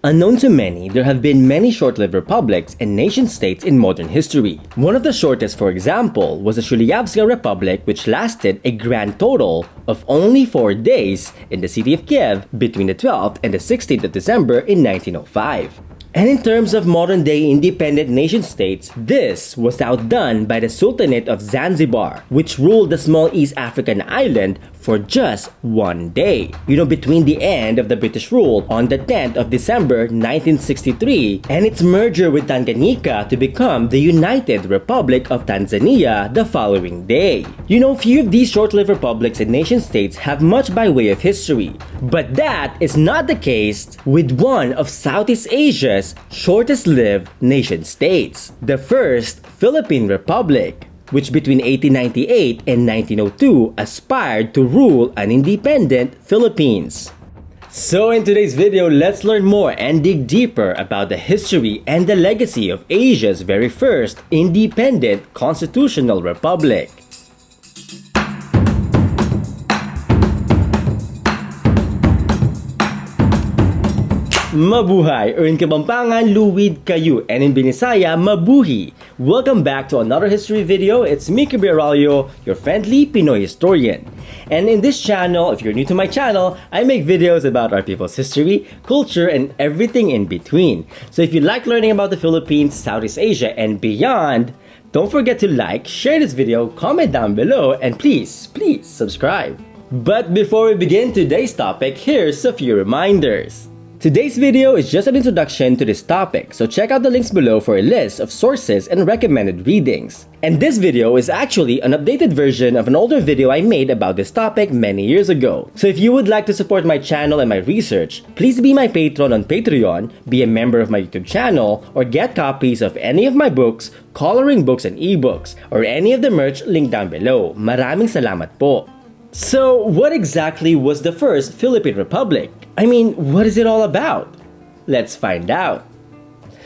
Unknown to many, there have been many short-lived republics and nation-states in modern history. One of the shortest, for example, was the Shuliavska Republic, which lasted a grand total of only 4 days in the city of Kiev between the 12th and the 16th of December in 1905. And in terms of modern-day independent nation-states, this was outdone by the Sultanate of Zanzibar, which ruled the small East African island for just 1 day. Between the end of the British rule on the 10th of December 1963 and its merger with Tanganyika to become the United Republic of Tanzania the following day. Few of these short-lived republics and nation-states have much by way of history, but that is not the case with one of Southeast Asia's shortest-lived nation-states, the First Philippine Republic, which between 1898 and 1902 aspired to rule an independent Philippines. So in today's video, let's learn more and dig deeper about the history and the legacy of Asia's very first independent constitutional republic. Mabuhay! Or in Kapampangan, luwid kayo, and in Binisaya, mabuhi! Welcome back to another history video. It's me, Kirby Araullo, your friendly Pinoy historian. And in this channel, if you're new to my channel, I make videos about our people's history, culture, and everything in between. So if you like learning about the Philippines, Southeast Asia, and beyond, don't forget to like, share this video, comment down below, and please subscribe. But before we begin today's topic, here's a few reminders. Today's video is just an introduction to this topic, so check out the links below for a list of sources and recommended readings. And this video is actually an updated version of an older video I made about this topic many years ago. So if you would like to support my channel and my research, please be my patron on Patreon, be a member of my YouTube channel, or get copies of any of my books, coloring books and ebooks, or any of the merch linked down below. Maraming salamat po! So, what exactly was the First Philippine Republic? What is it all about? Let's find out.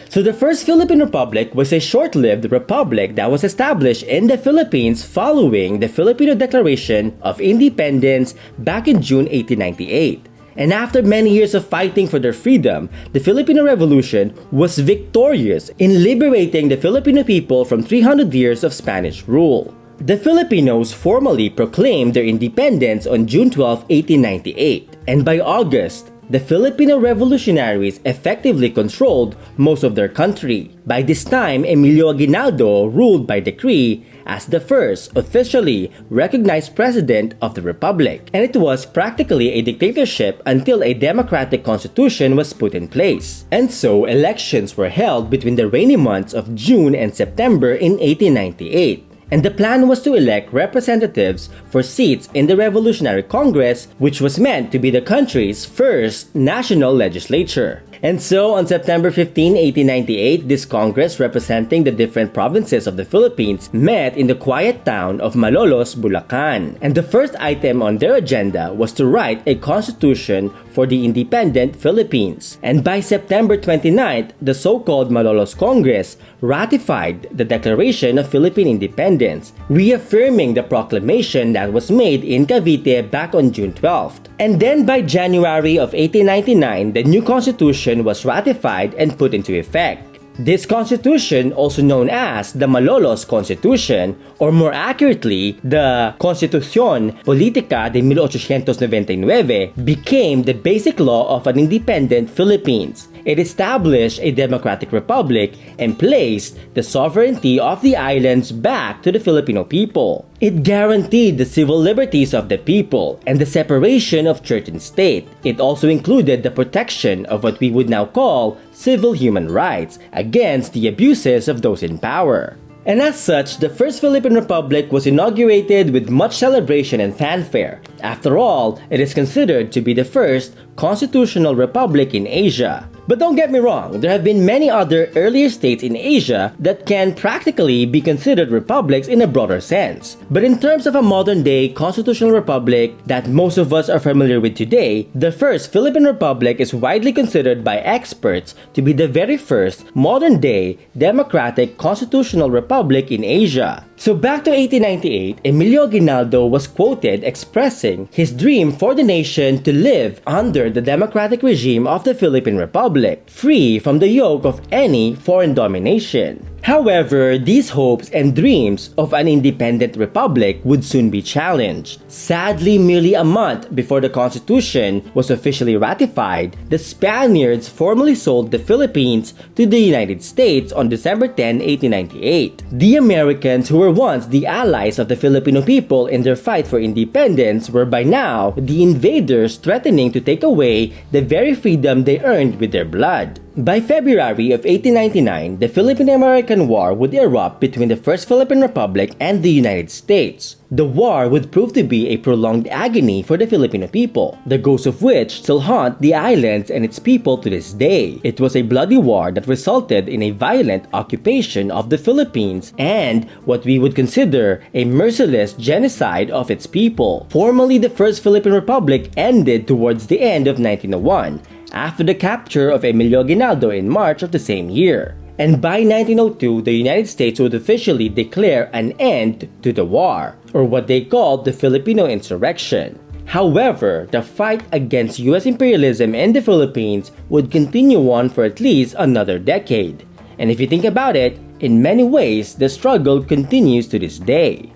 So the First Philippine Republic was a short-lived republic that was established in the Philippines following the Filipino Declaration of Independence back in June 1898. And after many years of fighting for their freedom, the Filipino Revolution was victorious in liberating the Filipino people from 300 years of Spanish rule. The Filipinos formally proclaimed their independence on June 12, 1898, and by August, the Filipino revolutionaries effectively controlled most of their country. By this time, Emilio Aguinaldo ruled by decree as the first officially recognized president of the republic, and it was practically a dictatorship until a democratic constitution was put in place. And so, elections were held between the rainy months of June and September in 1898. And the plan was to elect representatives for seats in the Revolutionary Congress, which was meant to be the country's first national legislature. And so, on September 15, 1898, this Congress representing the different provinces of the Philippines met in the quiet town of Malolos, Bulacan. And the first item on their agenda was to write a constitution for the independent Philippines. And by September 29th, the so-called Malolos Congress ratified the Declaration of Philippine Independence, reaffirming the proclamation that was made in Cavite back on June 12th. And then by January of 1899, the new constitution was ratified and put into effect. This constitution, also known as the Malolos Constitution, or more accurately, the Constitución Política de 1899, became the basic law of an independent Philippines. It established a democratic republic and placed the sovereignty of the islands back to the Filipino people. It guaranteed the civil liberties of the people and the separation of church and state. It also included the protection of what we would now call civil human rights against the abuses of those in power. And as such, the First Philippine Republic was inaugurated with much celebration and fanfare. After all, it is considered to be the first constitutional republic in Asia. But don't get me wrong, there have been many other earlier states in Asia that can practically be considered republics in a broader sense. But in terms of a modern-day constitutional republic that most of us are familiar with today, the First Philippine Republic is widely considered by experts to be the very first modern-day democratic constitutional republic in Asia. So back to 1898, Emilio Aguinaldo was quoted expressing his dream for the nation to live under the democratic regime of the Philippine Republic, free from the yoke of any foreign domination. However, these hopes and dreams of an independent republic would soon be challenged. Sadly, merely a month before the Constitution was officially ratified, the Spaniards formally sold the Philippines to the United States on December 10, 1898. The Americans, who were once the allies of the Filipino people in their fight for independence, were by now the invaders threatening to take away the very freedom they earned with their blood. By February of 1899, the Philippine-American War would erupt between the First Philippine Republic and the United States. The war would prove to be a prolonged agony for the Filipino people, the ghosts of which still haunt the islands and its people to this day. It was a bloody war that resulted in a violent occupation of the Philippines and what we would consider a merciless genocide of its people. Formally, the First Philippine Republic ended towards the end of 1901, after the capture of Emilio Aguinaldo in March of the same year. And by 1902, the United States would officially declare an end to the war, or what they called the Filipino Insurrection. However, the fight against US imperialism in the Philippines would continue on for at least another decade. And if you think about it, in many ways, the struggle continues to this day.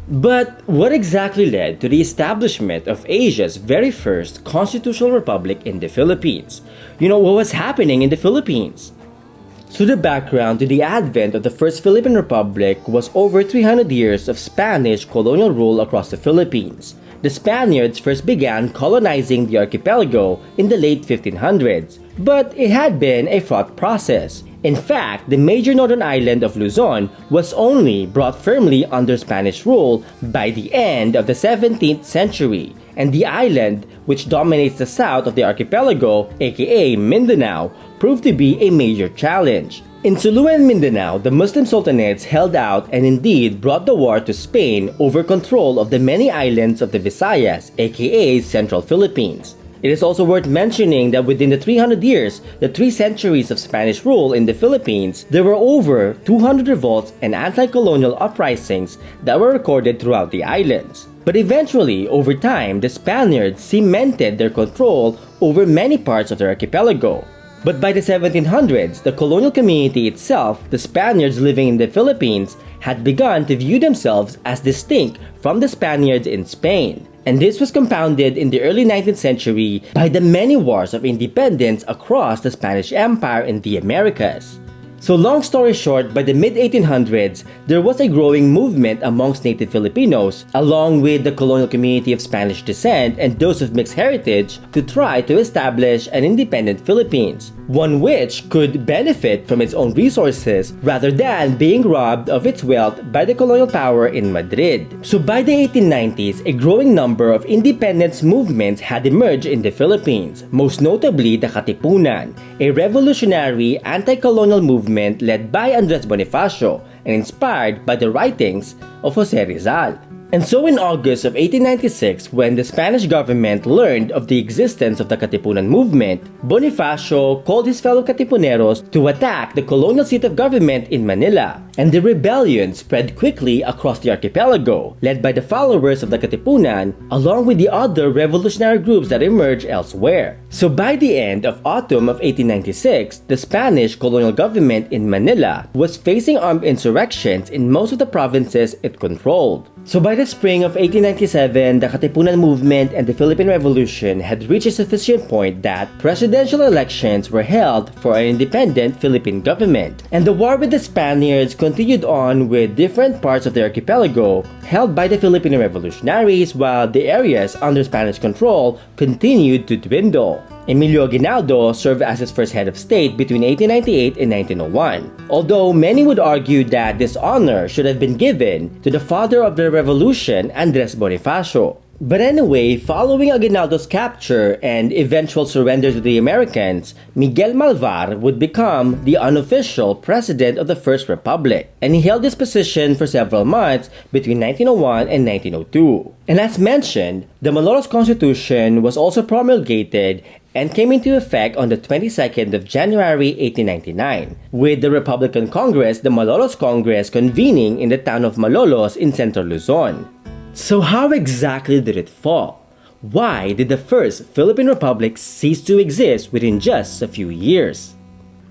But what exactly led to the establishment of Asia's very first constitutional republic in the Philippines? What was happening in the Philippines? So the background to the advent of the First Philippine Republic was over 300 years of Spanish colonial rule across the Philippines. The Spaniards first began colonizing the archipelago in the late 1500s, but it had been a fraught process. In fact, the major northern island of Luzon was only brought firmly under Spanish rule by the end of the 17th century, and the island, which dominates the south of the archipelago, aka Mindanao, proved to be a major challenge. In Sulu and Mindanao, the Muslim sultanates held out and indeed brought the war to Spain over control of the many islands of the Visayas, aka Central Philippines. It is also worth mentioning that within the 300 years, the 3 centuries of Spanish rule in the Philippines, there were over 200 revolts and anti-colonial uprisings that were recorded throughout the islands. But eventually, over time, the Spaniards cemented their control over many parts of the archipelago. But by the 1700s, the colonial community itself, the Spaniards living in the Philippines, had begun to view themselves as distinct from the Spaniards in Spain. And this was compounded in the early 19th century by the many wars of independence across the Spanish Empire in the Americas. So long story short, by the mid-1800s, there was a growing movement amongst native Filipinos, along with the colonial community of Spanish descent and those of mixed heritage, to try to establish an independent Philippines, one which could benefit from its own resources rather than being robbed of its wealth by the colonial power in Madrid. So by the 1890s, a growing number of independence movements had emerged in the Philippines, most notably the Katipunan, a revolutionary anti-colonial movement led by Andres Bonifacio and inspired by the writings of Jose Rizal. And so in August of 1896, when the Spanish government learned of the existence of the Katipunan movement, Bonifacio called his fellow Katipuneros to attack the colonial seat of government in Manila. And the rebellion spread quickly across the archipelago, led by the followers of the Katipunan, along with the other revolutionary groups that emerged elsewhere. So by the end of autumn of 1896, the Spanish colonial government in Manila was facing armed insurrections in most of the provinces it controlled. So by the spring of 1897, the Katipunan movement and the Philippine Revolution had reached a sufficient point that presidential elections were held for an independent Philippine government. And the war with the Spaniards continued on with different parts of the archipelago held by the Filipino revolutionaries, while the areas under Spanish control continued to dwindle. Emilio Aguinaldo served as its first head of state between 1898 and 1901, although many would argue that this honor should have been given to the father of the revolution, Andres Bonifacio. But anyway, following Aguinaldo's capture and eventual surrender to the Americans, Miguel Malvar would become the unofficial president of the First Republic, and he held this position for several months between 1901 and 1902. And as mentioned, the Malolos Constitution was also promulgated, and came into effect on the 22nd of January 1899, with the Republican Congress, the Malolos Congress, convening in the town of Malolos in Central Luzon. So how exactly did it fall? Why did the First Philippine Republic cease to exist within just a few years?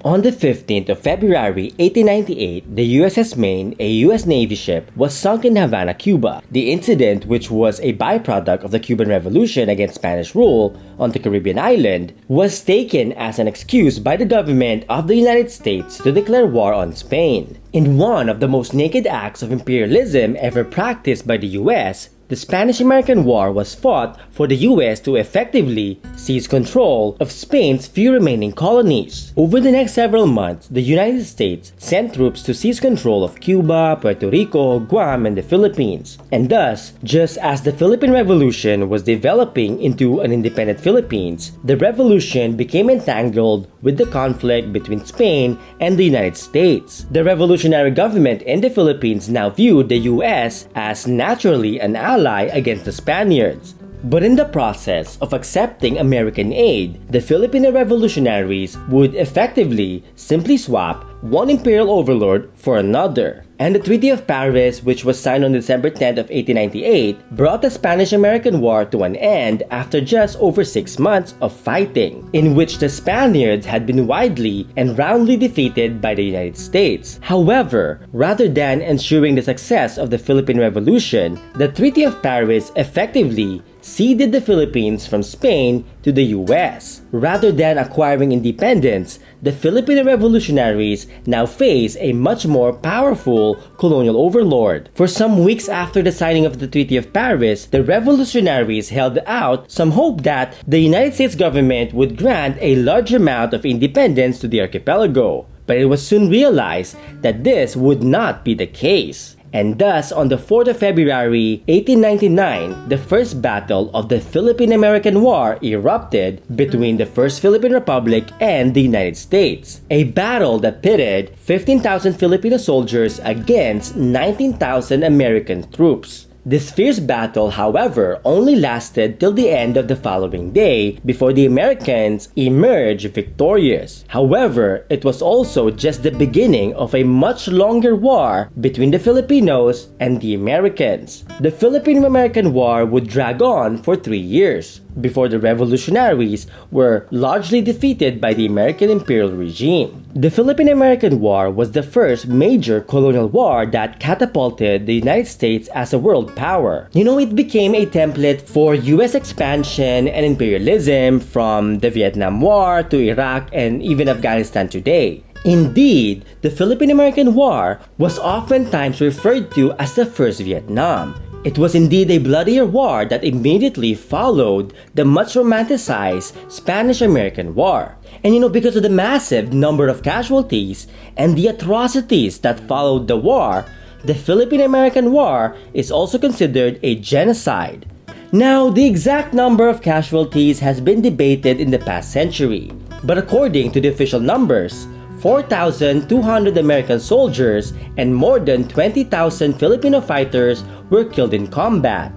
On the 15th of February 1898, the USS Maine, a US Navy ship, was sunk in Havana, Cuba. The incident, which was a byproduct of the Cuban Revolution against Spanish rule on the Caribbean island, was taken as an excuse by the government of the United States to declare war on Spain. In one of the most naked acts of imperialism ever practiced by the US, the Spanish-American War was fought for the US to effectively seize control of Spain's few remaining colonies. Over the next several months, the United States sent troops to seize control of Cuba, Puerto Rico, Guam, and the Philippines. And thus, just as the Philippine Revolution was developing into an independent Philippines, the revolution became entangled with the conflict between Spain and the United States. The revolutionary government in the Philippines now viewed the US as naturally an ally against the Spaniards. But in the process of accepting American aid, the Filipino revolutionaries would effectively simply swap one imperial overlord for another. And the Treaty of Paris, which was signed on December 10th of 1898, brought the Spanish-American War to an end after just over 6 months of fighting, in which the Spaniards had been widely and roundly defeated by the United States. However, rather than ensuring the success of the Philippine Revolution, the Treaty of Paris effectively ceded the Philippines from Spain to the US. Rather than acquiring independence, the Filipino revolutionaries now face a much more powerful colonial overlord. For some weeks after the signing of the Treaty of Paris, the revolutionaries held out some hope that the United States government would grant a large amount of independence to the archipelago. But it was soon realized that this would not be the case. And thus, on the 4th of February 1899, the first battle of the Philippine-American War erupted between the First Philippine Republic and the United States. A battle that pitted 15,000 Filipino soldiers against 19,000 American troops. This fierce battle, however, only lasted till the end of the following day before the Americans emerged victorious. However, it was also just the beginning of a much longer war between the Filipinos and the Americans. The Philippine-American War would drag on for 3 years before the revolutionaries were largely defeated by the American imperial regime. The Philippine-American War was the first major colonial war that catapulted the United States as a world power. It became a template for US expansion and imperialism from the Vietnam War to Iraq and even Afghanistan today. Indeed, the Philippine-American War was oftentimes referred to as the First Vietnam. It was indeed a bloodier war that immediately followed the much romanticized Spanish-American War. And because of the massive number of casualties and the atrocities that followed the war, the Philippine-American War is also considered a genocide. Now, the exact number of casualties has been debated in the past century, but according to the official numbers, 4,200 American soldiers and more than 20,000 Filipino fighters were killed in combat.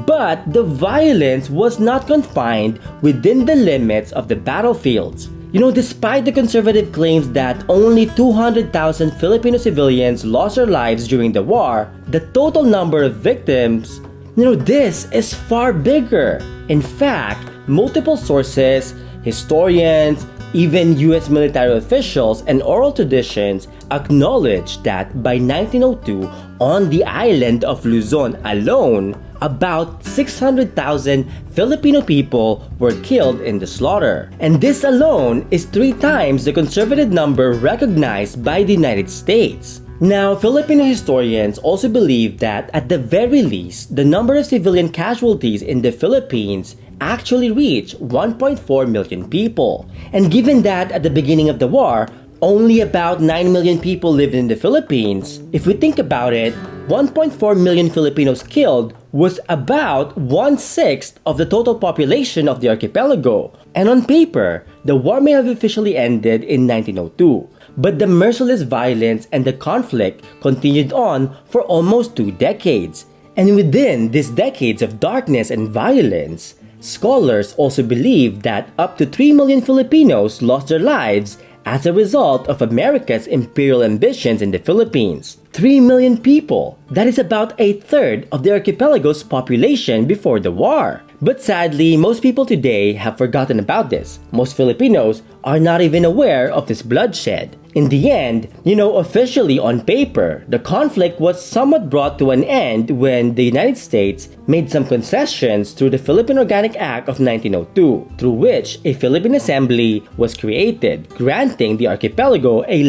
But the violence was not confined within the limits of the battlefields. Despite the conservative claims that only 200,000 Filipino civilians lost their lives during the war, the total number of victims, this is far bigger. In fact, multiple sources, historians, even US military officials and oral traditions acknowledge that by 1902, on the island of Luzon alone, about 600,000 Filipino people were killed in the slaughter. And this alone is 3 times the conservative number recognized by the United States. Now, Filipino historians also believe that at the very least, the number of civilian casualties in the Philippines actually reached 1.4 million people. And given that at the beginning of the war, only about 9 million people lived in the Philippines, if we think about it, 1.4 million Filipinos killed was about 1/6 of the total population of the archipelago. And on paper, the war may have officially ended in 1902. But the merciless violence and the conflict continued on for almost 2 decades. And within these decades of darkness and violence, Scholars also believe that up to 3 million Filipinos lost their lives as a result of America's imperial ambitions in the Philippines. 3 million people. That is about a third of the archipelago's population before the war. But sadly, most people today have forgotten about this. Most Filipinos are not even aware of this bloodshed. In the end, officially on paper, the conflict was somewhat brought to an end when the United States made some concessions through the Philippine Organic Act of 1902, through which a Philippine Assembly was created, granting the archipelago a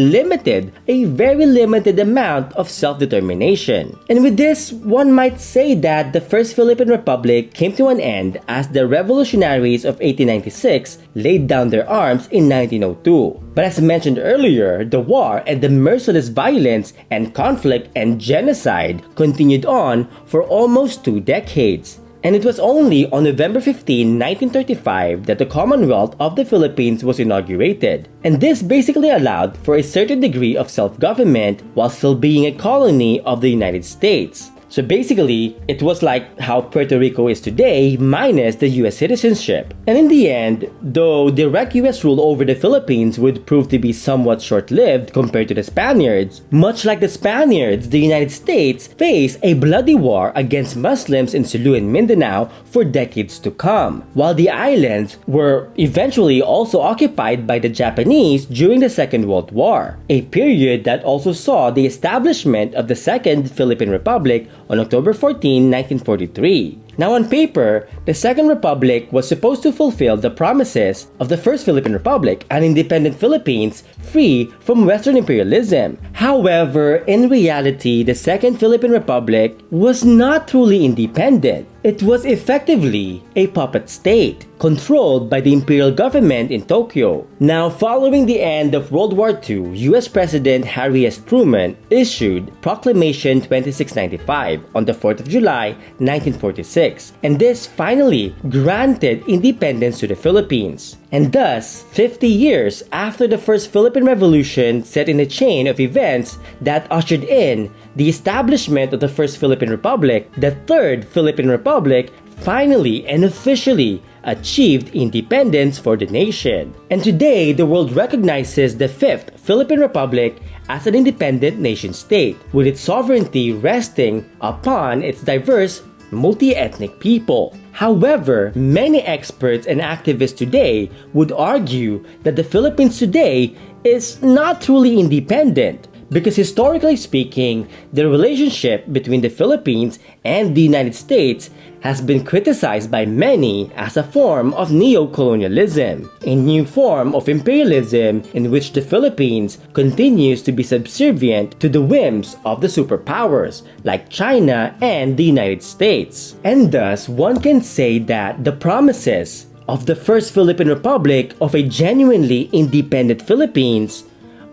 very limited amount of self-determination. And with this, one might say that the First Philippine Republic came to an end as the revolutionaries of 1896 laid down their arms in 1902. But as mentioned earlier, the war and the merciless violence and conflict and genocide continued on for almost 2 decades. And it was only on November 15, 1935 that the Commonwealth of the Philippines was inaugurated. And this basically allowed for a certain degree of self-government while still being a colony of the United States. So basically, it was like how Puerto Rico is today minus the US citizenship. And in the end, though direct US rule over the Philippines would prove to be somewhat short-lived compared to the Spaniards, much like the Spaniards, the United States faced a bloody war against Muslims in Sulu and Mindanao for decades to come, while the islands were eventually also occupied by the Japanese during the Second World War, a period that also saw the establishment of the Second Philippine Republic on October 14, 1943. Now on paper, the Second Republic was supposed to fulfill the promises of the First Philippine Republic, an independent Philippines free from Western imperialism. However, in reality, the Second Philippine Republic was not truly independent. It was effectively a puppet state, controlled by the imperial government in Tokyo. Now, following the end of World War II, US President Harry S. Truman issued Proclamation 2695 on the 4th of July, 1946, and this finally granted independence to the Philippines. And thus, 50 years after the First Philippine Revolution set in a chain of events that ushered in the establishment of the First Philippine Republic, the Third Philippine Republic finally and officially achieved independence for the nation. And today, the world recognizes the Fifth Philippine Republic as an independent nation-state, with its sovereignty resting upon its diverse multi-ethnic people. However, many experts and activists today would argue that the Philippines today is not truly independent, because historically speaking, the relationship between the Philippines and the United States has been criticized by many as a form of neo-colonialism, a new form of imperialism in which the Philippines continues to be subservient to the whims of the superpowers like China and the United States. And thus, one can say that the promises of the First Philippine Republic of a genuinely independent Philippines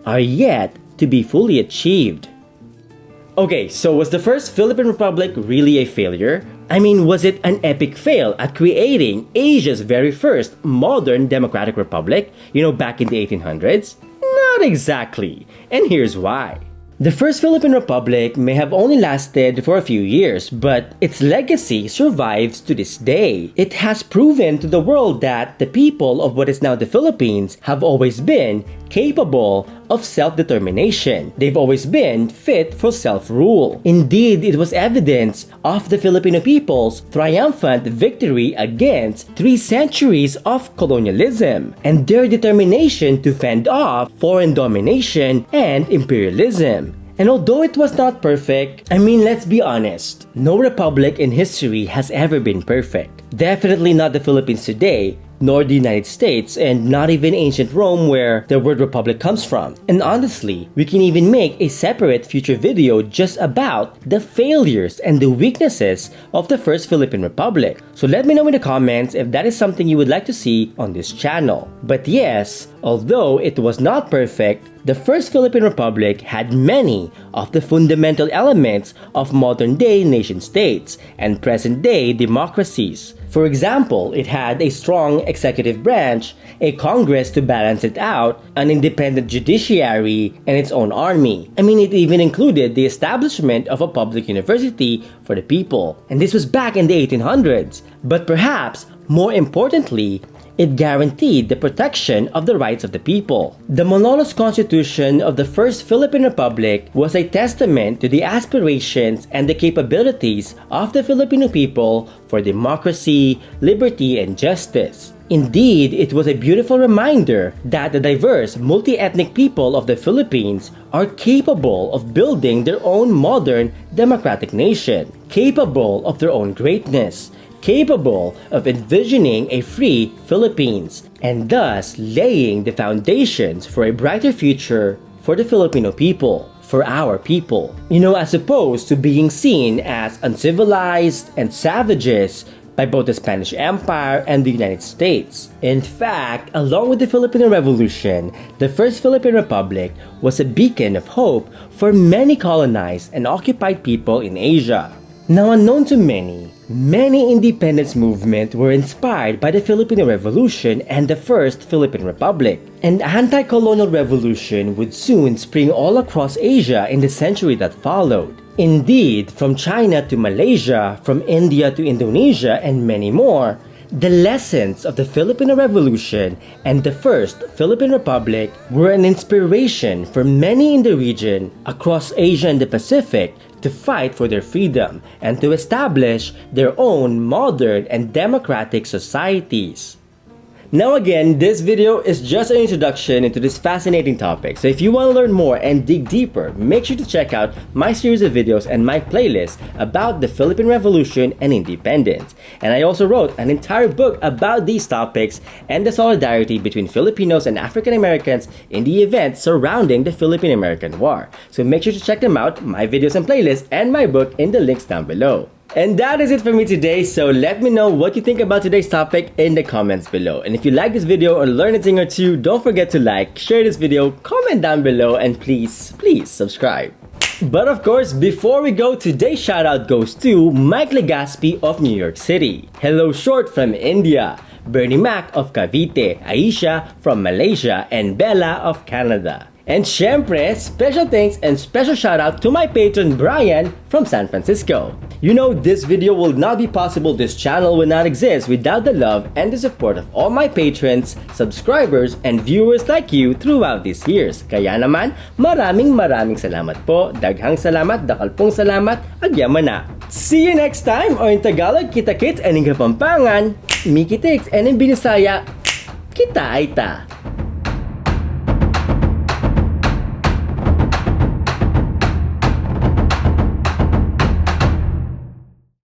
are yet to be fully achieved. Okay, so was the First Philippine Republic really a failure? I mean, was it an epic fail at creating Asia's very first modern democratic republic, back in the 1800s? Not exactly, and here's why. The First Philippine Republic may have only lasted for a few years, but its legacy survives to this day. It has proven to the world that the people of what is now the Philippines have always been capable of self-determination. They've always been fit for self-rule. Indeed, it was evidence of the Filipino people's triumphant victory against 3 centuries of colonialism and their determination to fend off foreign domination and imperialism. And although it was not perfect, let's be honest, no republic in history has ever been perfect. Definitely not the Philippines today, nor the United States, and not even ancient Rome where the word republic comes from. And honestly, we can even make a separate future video just about the failures and the weaknesses of the First Philippine Republic. So let me know in the comments if that is something you would like to see on this channel. But yes, although it was not perfect, the First Philippine Republic had many of the fundamental elements of modern-day nation-states and present-day democracies. For example, it had a strong executive branch, a Congress to balance it out, an independent judiciary, and its own army. It even included the establishment of a public university for the people. And this was back in the 1800s. But perhaps More importantly, it guaranteed the protection of the rights of the people. The Malolos Constitution of the First Philippine Republic was a testament to the aspirations and the capabilities of the Filipino people for democracy, liberty, and justice. Indeed, it was a beautiful reminder that the diverse, multi-ethnic people of the Philippines are capable of building their own modern, democratic nation, capable of their own greatness, capable of envisioning a free Philippines, and thus laying the foundations for a brighter future for the Filipino people, for our people. As opposed to being seen as uncivilized and savages by both the Spanish Empire and the United States. In fact, along with the Filipino Revolution, the First Philippine Republic was a beacon of hope for many colonized and occupied people in Asia. Now, unknown to many independence movements were inspired by the Filipino Revolution and the First Philippine Republic. An anti-colonial revolution would soon spring all across Asia in the century that followed. Indeed, from China to Malaysia, from India to Indonesia, and many more, the lessons of the Filipino Revolution and the First Philippine Republic were an inspiration for many in the region across Asia and the Pacific to fight for their freedom and to establish their own modern and democratic societies. Now again, this video is just an introduction into this fascinating topic, so if you want to learn more and dig deeper, make sure to check out my series of videos and my playlist about the Philippine Revolution and independence. And I also wrote an entire book about these topics and the solidarity between Filipinos and African Americans in the events surrounding the Philippine-American War. So make sure to check them out, my videos and playlists, and my book in the links down below. And that is it for me today, so let me know what you think about today's topic in the comments below. And if you like this video or learned a thing or two, don't forget to like, share this video, comment down below, and please subscribe. But of course, before we go, today's shoutout goes to Mike Legaspi of New York City, Hello Short from India, Bernie Mac of Cavite, Aisha from Malaysia, and Bella of Canada. And syempre, special thanks and special shoutout to my patron Brian from San Francisco. This video will not be possible, this channel will not exist without the love and the support of all my patrons, subscribers, and viewers like you throughout these years. Kaya naman, maraming salamat po, daghang salamat, dakal pong salamat, agyaman na. See you next time, or in Tagalog, kita-kits, and in Kapampangan, Miki-tix, and in Binisaya, kita-aita.